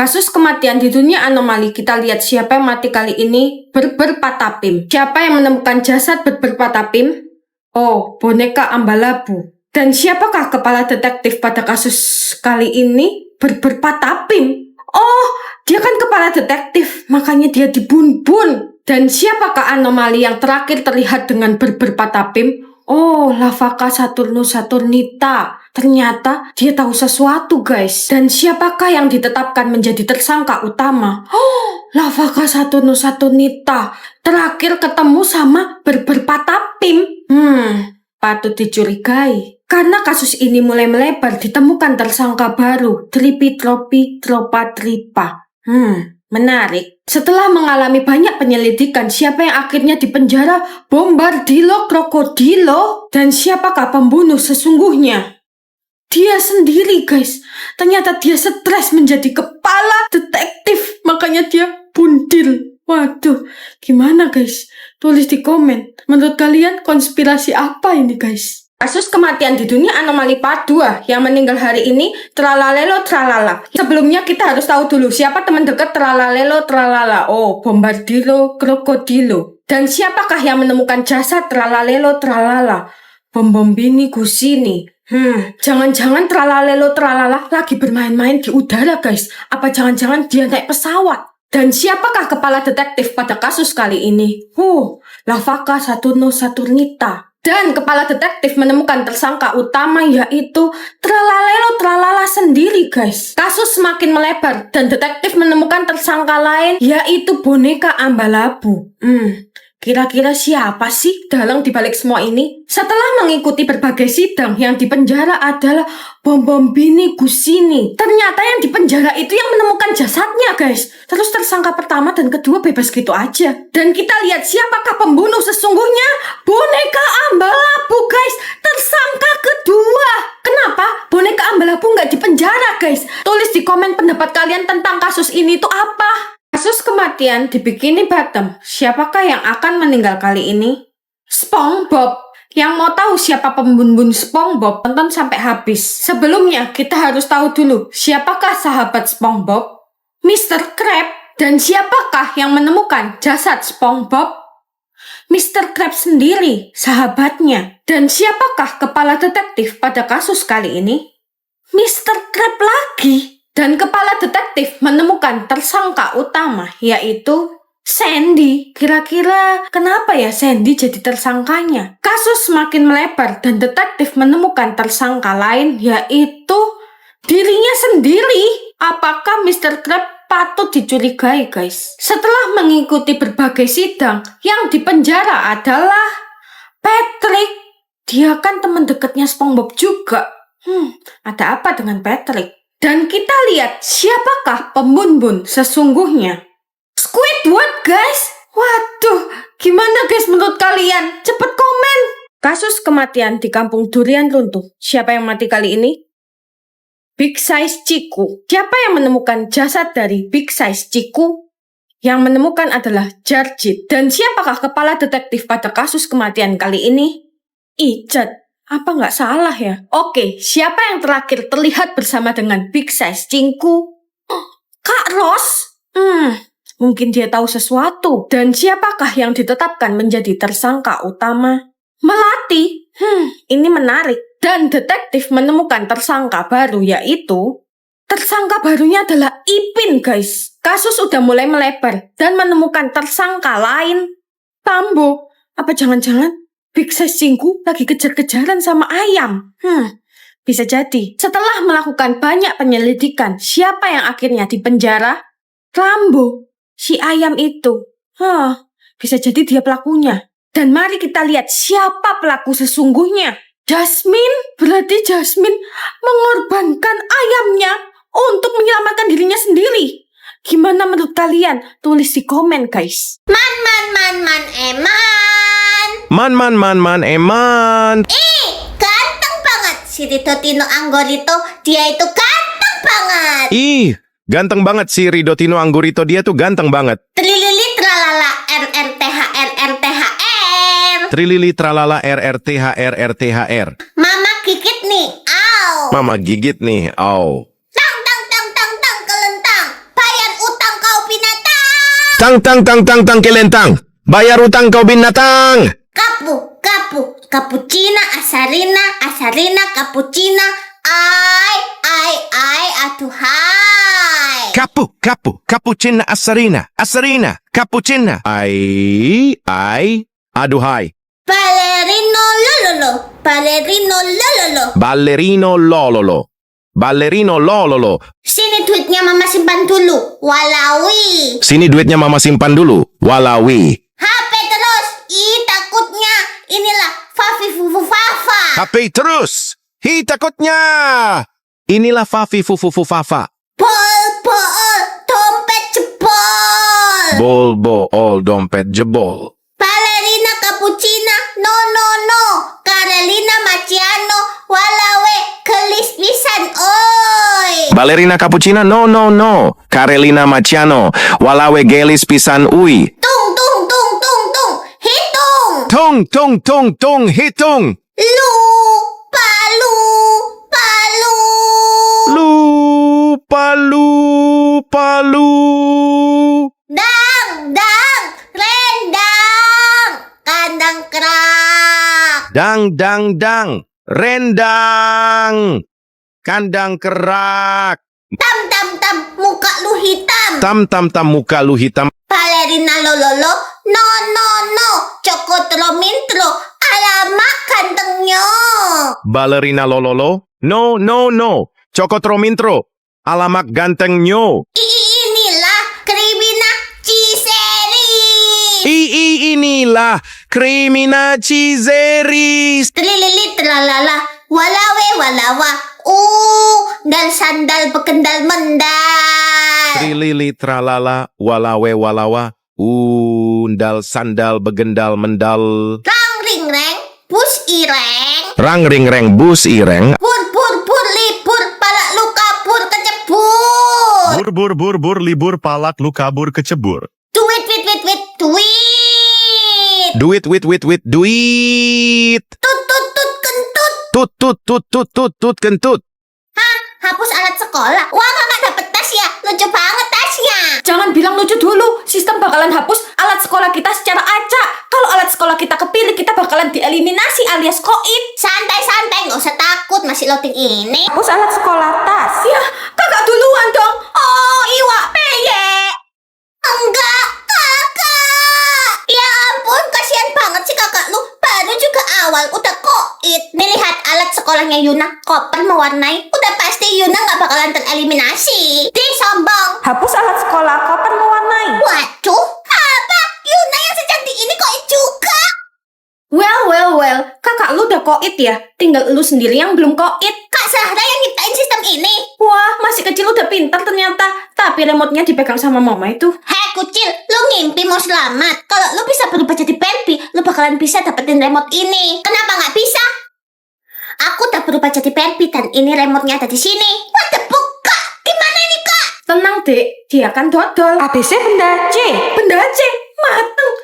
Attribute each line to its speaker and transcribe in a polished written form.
Speaker 1: Kasus kematian di dunia anomali, kita lihat siapa yang mati kali ini. Berberpatapim. Siapa yang menemukan jasad berberpatapim? Oh, boneka Ambalabu. Dan siapakah kepala detektif pada kasus kali ini? Berberpatapim. Oh, dia kan kepala detektif, makanya dia dibun-bun. Dan siapakah anomali yang terakhir terlihat dengan berberpatapim? Oh, Lavaka Saturnus Saturnita. Ternyata dia tahu sesuatu, guys. Dan siapakah yang ditetapkan menjadi tersangka utama? Oh, Lavaka Saturnus Saturnita. Terakhir ketemu sama berberpatapim. Patut dicurigai. Karena kasus ini mulai melebar, ditemukan tersangka baru, Tripa. Menarik. Setelah mengalami banyak penyelidikan, siapa yang akhirnya dipenjara? Bombardilo Krokodilo. Dan siapakah pembunuh sesungguhnya? Dia sendiri, guys. Ternyata dia stres menjadi kepala detektif. Makanya dia bundil. Waduh, gimana guys? Tulis di komen. Menurut kalian konspirasi apa ini, guys? Kasus kematian di dunia anomali part 2 yang meninggal hari ini, tralalelo tralala. Sebelumnya kita harus tahu dulu siapa teman dekat tralalelo tralala. Oh, Bombardilo Krokodilo. Dan siapakah yang menemukan jasad tralalelo tralala? Bombombini Gusini. Jangan-jangan tralalelo tralala lagi bermain-main di udara, guys. Apa jangan-jangan dia naik pesawat? Dan siapakah kepala detektif pada kasus kali ini? Lavaka Saturnus Saturnita. Dan kepala detektif menemukan tersangka utama yaitu tralalelo tralala sendiri, guys. Kasus semakin melebar dan detektif menemukan tersangka lain yaitu boneka Ambalabu. Kira-kira siapa sih dalang dibalik semua ini? Setelah mengikuti berbagai sidang, yang dipenjara adalah Bombombini Gusini. Ternyata yang dipenjara itu yang menemukan jasadnya, guys. Terus tersangka pertama dan kedua bebas gitu aja. Dan kita lihat siapakah pembunuh sesungguhnya? Boneka Ambalabu, guys. Tersangka kedua. Kenapa boneka Ambalabu nggak dipenjara, guys? Tulis di komen pendapat kalian tentang kasus ini tuh apa? Kasus kematian di Bikini Bottom. Siapakah yang akan meninggal kali ini? SpongeBob. Yang mau tahu siapa pembunuh SpongeBob, tonton sampai habis. Sebelumnya, kita harus tahu dulu siapakah sahabat SpongeBob? Mr. Krabs. Dan siapakah yang menemukan jasad SpongeBob? Mr. Krabs sendiri, sahabatnya. Dan siapakah kepala detektif pada kasus kali ini? Mr. Krabs lagi. Dan kepala detektif menemukan tersangka utama, yaitu Sandy. Kira-kira kenapa ya Sandy jadi tersangkanya? Kasus semakin melebar dan detektif menemukan tersangka lain, yaitu dirinya sendiri. Apakah Mr. Krabs patut dicurigai, guys? Setelah mengikuti berbagai sidang, yang dipenjara adalah Patrick. Dia kan teman dekatnya SpongeBob juga. Ada apa dengan Patrick? Dan kita lihat siapakah pembunuh sesungguhnya. Squidward, guys. Waduh, gimana guys menurut kalian? Cepet komen. Kasus kematian di kampung durian runtuh. Siapa yang mati kali ini? Big Size Chiku. Siapa yang menemukan jasad dari Big Size Chiku? Yang menemukan adalah Jarjit. Dan siapakah kepala detektif pada kasus kematian kali ini? Icet. Apa nggak salah ya? Oke, siapa yang terakhir terlihat bersama dengan Big Size Chiku? Kak Ros? Mungkin dia tahu sesuatu. Dan siapakah yang ditetapkan menjadi tersangka utama? Melati. Ini menarik. Dan detektif menemukan tersangka baru, yaitu tersangka barunya adalah Ipin, guys. Kasus udah mulai melebar dan menemukan tersangka lain. Tambo. Apa jangan-jangan Big Size Chiku lagi kejar-kejaran sama ayam? Bisa jadi. Setelah melakukan banyak penyelidikan, siapa yang akhirnya dipenjara? Rambo. Si ayam itu. Bisa jadi dia pelakunya. Dan mari kita lihat siapa pelaku sesungguhnya. Jasmine. Berarti Jasmine mengorbankan ayamnya untuk menyelamatkan dirinya sendiri. Gimana menurut kalian? Tulis di komen, guys.
Speaker 2: Eman.
Speaker 3: Ganteng banget si Rido Tino Anggorito. Dia itu ganteng banget.
Speaker 2: Ih, ganteng banget si Rido Tino Anggorito. Dia tuh ganteng banget.
Speaker 3: Trilili tralala RRTHR.
Speaker 2: Trilili tralala RRTHR.
Speaker 3: Mama gigit nih. Au.
Speaker 2: Mama gigit nih. Au.
Speaker 3: Tang kelentang.
Speaker 2: Tang kelentang. Bayar utang kau binatang.
Speaker 3: Kapu, cappuccino, asarina, cappuccino. Ai, atuhai.
Speaker 2: Kapu, cappuccino asarina, cappuccino. Ai, aduhai.
Speaker 3: Ballerino lololo.
Speaker 2: Ballerino lololo.
Speaker 3: Sini duitnya mama simpan dulu. Walawi.
Speaker 2: Sini duitnya mama simpan dulu. Walawi.
Speaker 3: HP terus. Takutnya. Inilah Fafi Fufu Fafa.
Speaker 2: HP terus. Takutnya. Inilah Fafi Fufu Fafa.
Speaker 3: Bol, dompet jebol.
Speaker 2: Bol, dompet jebol.
Speaker 3: Ballerina cappuccino, no. Carolina Macchiano, walawe gelis pisan, oi.
Speaker 2: Ballerina cappuccino, no. Carolina Macchiano, walawe gelis pisan ui.
Speaker 3: Tung, hitung.
Speaker 2: Tung, hitung. Palu.
Speaker 3: Dang, rendang. Kandang kerak.
Speaker 2: Dang, rendang. Kandang kerak.
Speaker 3: Tam, muka lu hitam.
Speaker 2: Tam, muka lu hitam.
Speaker 3: Ballerina lololo, no. Cokotro mintro, alamak gantengnya.
Speaker 2: Ballerina lololo, no. Cokotro mintro. Alamak gantengnya.
Speaker 3: Inilah Krimina Ciseri.
Speaker 2: Inilah Krimina Cizeris.
Speaker 3: Trilili tralala, walawa. Dan sandal bekendal mendal.
Speaker 2: Trilili tralala, walawa. Undal sandal begendal mendal.
Speaker 3: Rang ring reng, bus ireng.
Speaker 2: Rang ring reng bus ireng.
Speaker 3: Pur libur, palak lu kabur kecebur.
Speaker 4: Bur, libur palak lu kabur kecebur.
Speaker 3: Duit.
Speaker 2: Duit. Tut kentut.
Speaker 3: Hapus alat sekolah. Wah, kakak dapet tas ya. Lucu banget tasnya.
Speaker 1: Jangan bilang lucu dulu. Sistem bakalan hapus alat sekolah kita secara acak. Kalau alat sekolah kita kepilih, kita bakalan dieliminasi alias koit.
Speaker 3: Santai, nggak usah takut. Masih loading ini.
Speaker 1: Hapus alat sekolah tas. Ya, kakak duluan dong. Oh, iwak peye.
Speaker 3: Enggak, kakak. Ya ampun, kasihan banget sih kakak lu. Baru juga awal udah koit. Nih lihat alat sekolahnya Yuna. Koper mewarnai. Udah pasti Yuna nggak bakalan tereliminasi. Sombong.
Speaker 1: Hapus alat sekolah, koper mewarnai.
Speaker 3: Waduh, apa? Yuna yang secantik ini koit juga.
Speaker 1: Well. Kakak lu udah koit ya? Tinggal lu sendiri yang belum koit.
Speaker 3: Kak Zahra yang nyiptain sistem ini.
Speaker 1: Wah, masih kecil udah pintar ternyata. Tapi remote-nya dipegang sama mama itu.
Speaker 3: Hei kucil, lu ngimpi mau selamat. Kalau lu bisa berubah jadi Barbie, lu bakalan bisa dapetin remote ini. Kenapa nggak bisa? Aku udah berubah jadi Barbie dan ini remote-nya ada di sini. What the fuck, Kak? Gimana ini, Kak?
Speaker 1: Tenang, Dek. Dia kan dodol. ABC benda C. Benda C. Mateng.